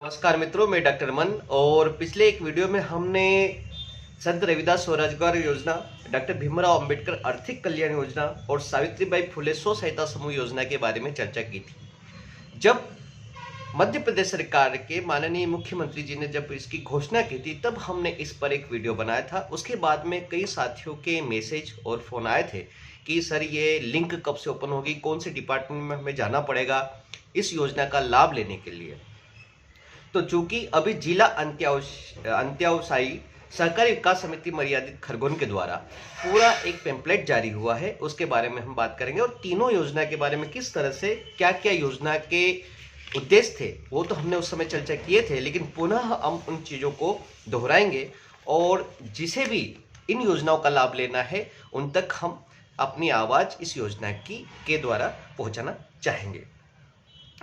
नमस्कार मित्रों, मैं डॉक्टर मन। और पिछले एक वीडियो में हमने संत रविदास स्वरोजगार योजना, डॉक्टर भीमराव अंबेडकर आर्थिक कल्याण योजना और सावित्रीबाई फुले स्व सहायता समूह योजना के बारे में चर्चा की थी। जब मध्य प्रदेश सरकार के माननीय मुख्यमंत्री जी ने जब इसकी घोषणा की थी, तब हमने इस पर एक वीडियो बनाया था। उसके बाद में कई साथियों के मैसेज और फोन आए थे कि सर ये लिंक कब से ओपन होगी, कौन से डिपार्टमेंट में हमें जाना पड़ेगा इस योजना का लाभ लेने के लिए। तो चूंकि अभी जिला अंत्यावसायी सहकारी विकास समिति मर्यादित खरगोन के द्वारा पूरा एक पेम्पलेट जारी हुआ है, उसके बारे में हम बात करेंगे। और तीनों योजना के बारे में किस तरह से क्या क्या योजना के उद्देश्य थे वो तो हमने उस समय चर्चा किए थे, लेकिन पुनः हम उन चीज़ों को दोहराएंगे और जिसे भी इन योजनाओं का लाभ लेना है उन तक हम अपनी आवाज़ इस योजना के द्वारा पहुंचाना चाहेंगे।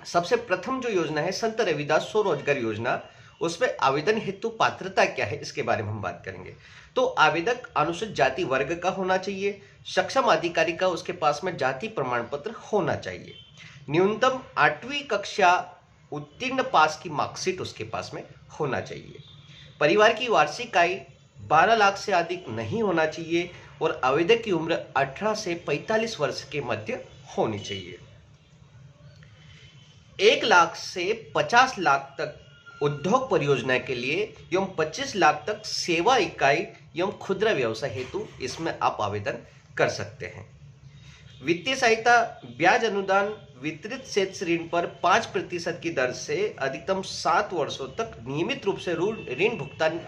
सबसे प्रथम जो योजना है संत रविदास स्वरोजगार योजना, उसमें आवेदन हेतु पात्रता क्या है इसके बारे में हम बात करेंगे। तो आवेदक अनुसूचित जाति वर्ग का होना चाहिए, सक्षम अधिकारी का उसके पास में जाति प्रमाण पत्र होना चाहिए, न्यूनतम 8वीं कक्षा उत्तीर्ण पास की मार्कशीट उसके पास में होना चाहिए, परिवार की वार्षिक आय 12 लाख से अधिक नहीं होना चाहिए और आवेदक की उम्र 18 से 45 वर्ष के मध्य होनी चाहिए। 1 लाख से 50 लाख तक उद्योग परियोजना के लिए एवं 25 लाख तक सेवा इकाई एवं खुदरा व्यवसाय हेतु इसमें आप आवेदन कर सकते हैं। वित्तीय सहायता ब्याज अनुदान वितरित शेष ऋण पर 5% की दर से अधिकतम 7 वर्षों तक नियमित रूप से ऋण भुगतान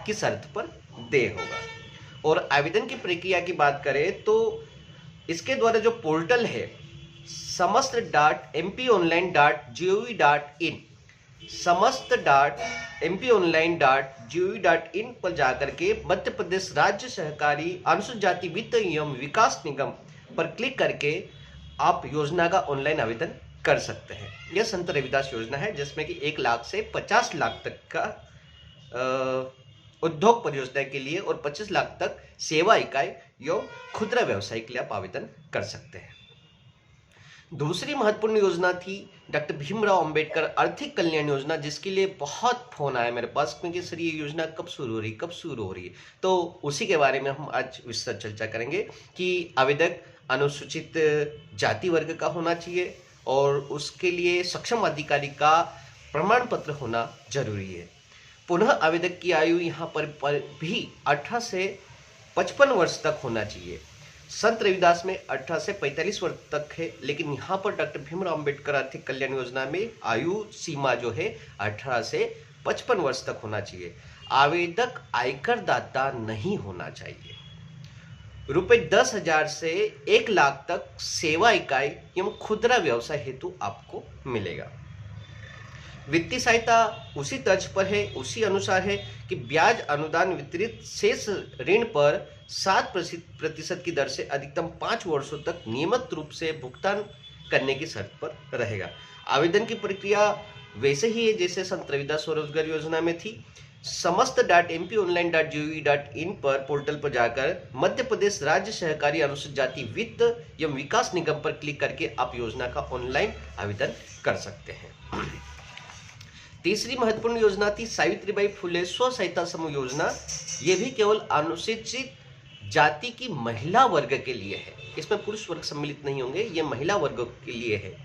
की शर्त पर देय होगा। और आवेदन की प्रक्रिया की बात करें तो इसके द्वारा जो पोर्टल है समस्त.mponline.gov.in समस्त.mponline.gov.in पर जाकर के मध्य प्रदेश राज्य सहकारी अनुसूचित जाति वित्त एवं विकास निगम पर क्लिक करके आप योजना का ऑनलाइन आवेदन कर सकते हैं। यह संत रविदास योजना है जिसमें कि 1 लाख से 50 लाख तक का उद्योग परियोजना के लिए और 25 लाख तक सेवा इकाई एवं खुदरा व्यवसाय के लिए आप आवेदन कर सकते हैं। दूसरी महत्वपूर्ण योजना थी डॉक्टर भीमराव अंबेडकर आर्थिक कल्याण योजना, जिसके लिए बहुत फोन आया मेरे पास क्योंकि सर ये योजना कब शुरू हो रही है। तो उसी के बारे में हम आज विस्तृत चर्चा करेंगे कि आवेदक अनुसूचित जाति वर्ग का होना चाहिए और उसके लिए सक्षम अधिकारी का प्रमाण पत्र होना जरूरी है। पुनः आवेदक की आयु यहाँ पर भी 18 से 55 वर्ष तक होना चाहिए। संत रविदास में 18 से 45 वर्ष तक है, लेकिन यहाँ पर डॉक्टर भीमराव अंबेडकर आर्थिक कल्याण योजना में आयु सीमा जो है 18 से 55 वर्ष तक होना चाहिए। आवेदक आयकर दाता नहीं होना चाहिए। रुपए 10,000 से 1 लाख तक सेवा इकाई एवं खुदरा व्यवसाय हेतु आपको मिलेगा। वित्तीय सहायता उसी तर्ज पर है, उसी अनुसार है कि ब्याज अनुदान वितरित शेष ऋण पर 7% की दर से अधिकतम 5 वर्षों तक नियमित रूप से भुगतान करने की शर्त पर रहेगा। आवेदन की प्रक्रिया वैसे ही है जैसे संत रविदास स्वरोजगार योजना में थी। समस्त.mponline.gov.in पर पोर्टल पर जाकर मध्य प्रदेश राज्य सहकारी अनुसूचित जाति वित्त एवं विकास निगम पर क्लिक करके आप योजना का ऑनलाइन आवेदन कर सकते हैं। तीसरी महत्वपूर्ण योजना थी सावित्रीबाई फुले स्व सहायता समूह योजना। ये भी केवल अनुसूचित जाति की महिला वर्ग के लिए है, इसमें पुरुष वर्ग सम्मिलित नहीं होंगे, ये महिला वर्ग के लिए है।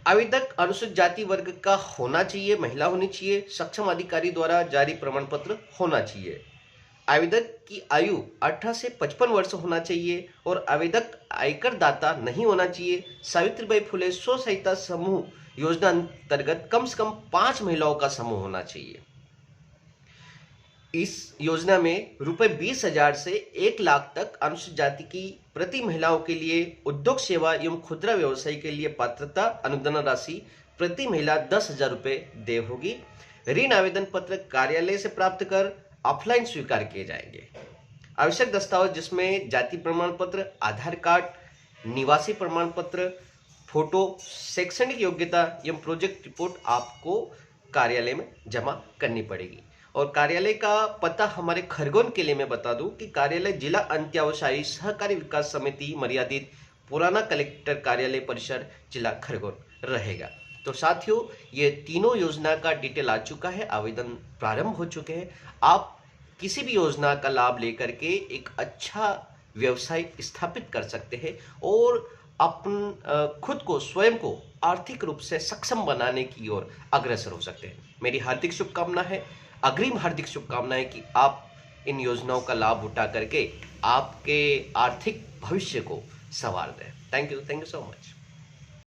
आवेदक अनुसूचित जाति वर्ग का होना चाहिए, महिला होनी चाहिए, सक्षम अधिकारी द्वारा जारी प्रमाण पत्र होना चाहिए। आवेदक की आयु 18 से 55 वर्ष होना चाहिए और आवेदक आयकर दाता नहीं होना चाहिए। सावित्रीबाई फुले स्व सहायता समूह योजना अंतर्गत कम से कम 5 महिलाओं का समूह होना चाहिए। इस योजना में रुपए 20,000 से 1 लाख तक अनुसूचित जाति की प्रति महिलाओं के लिए उद्योग सेवा एवं खुदरा व्यवसाय के लिए पात्रता अनुदान राशि प्रति महिला 10,000 रुपये देय होगी। ऋण आवेदन पत्र कार्यालय से प्राप्त कर ऑफलाइन स्वीकार किए जाएंगे। आवश्यक दस्तावेज जिसमें जाति प्रमाण पत्र, आधार कार्ड, निवासी प्रमाण पत्र, फोटो, शैक्षणिक योग्यता एवं प्रोजेक्ट रिपोर्ट आपको कार्यालय में जमा करनी पड़ेगी। और कार्यालय का पता हमारे खरगोन के लिए मैं बता दूं कि कार्यालय जिला अंत्यावसायी सहकारी विकास समिति मर्यादित पुराना कलेक्टर कार्यालय परिसर जिला खरगोन रहेगा। तो साथियों, ये तीनों योजना का डिटेल आ चुका है, आवेदन प्रारंभ हो चुके हैं। आप किसी भी योजना का लाभ लेकर के एक अच्छा व्यवसाय स्थापित कर सकते हैं और अपन खुद को, स्वयं को आर्थिक रूप से सक्षम बनाने की ओर अग्रसर हो सकते हैं। मेरी हार्दिक शुभकामना है, अग्रिम हार्दिक शुभकामनाएं कि आप इन योजनाओं का लाभ उठा करके आपके आर्थिक भविष्य को संवार दें। Thank you so much.